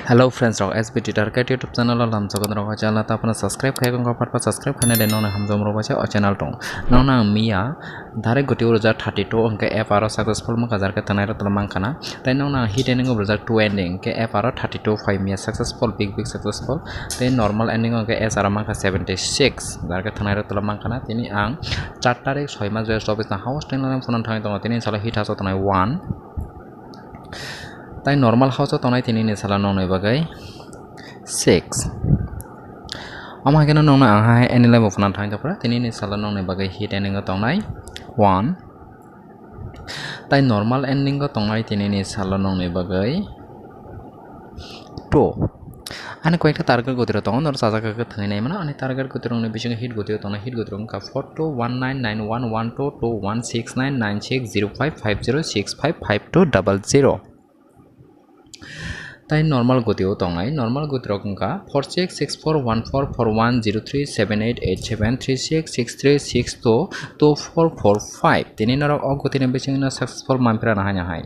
Hello friends, rok SBT Target YouTube channel lam jogon rok channel ta apna subscribe khai gong par subscribe khane de nona hamjom ro bacha o channel tong nona mia dhare goti urja 32 angke app aro successful ma kajar ke tanai ro tlamang kana tai nona hit ending urja 2 ending ke app aro 32 5 mia successful big successful tai normal ending angke s ara ma 76 dar ke tanai ro tlamang kana tini ang 4 tarik 6 ma 2024 na house tenang phone thang tong tini sala hit haso tanai 1 তাই normal হাউসও Tonai তিনি নি সালা নং নই বাগাই 6 আমা কেন নং না আহা এনিলাই বফনা থাই তপরা তিনি নি সালা নং নই বাগাই হিট এন্ডিং তংনাই 1 তাই নর্মাল এন্ডিং তংনাই তিনি নি সালা নং নই বাগাই 2 আনে কয়েকটা টার্গেট গতির তং নর সাজাকা থাই নাই মানে আনে টার্গেট গতির নং বিশং হিট গতির তং হিট গতির কা 421991122169960550655200 তাই নর্মাল গতিও তংনাই নর্মাল গতি রকমকা 46641410337887366362 2445 তিনি নর অগতিনে বেচিং না সাকসেসফুল মানফিরা না হাই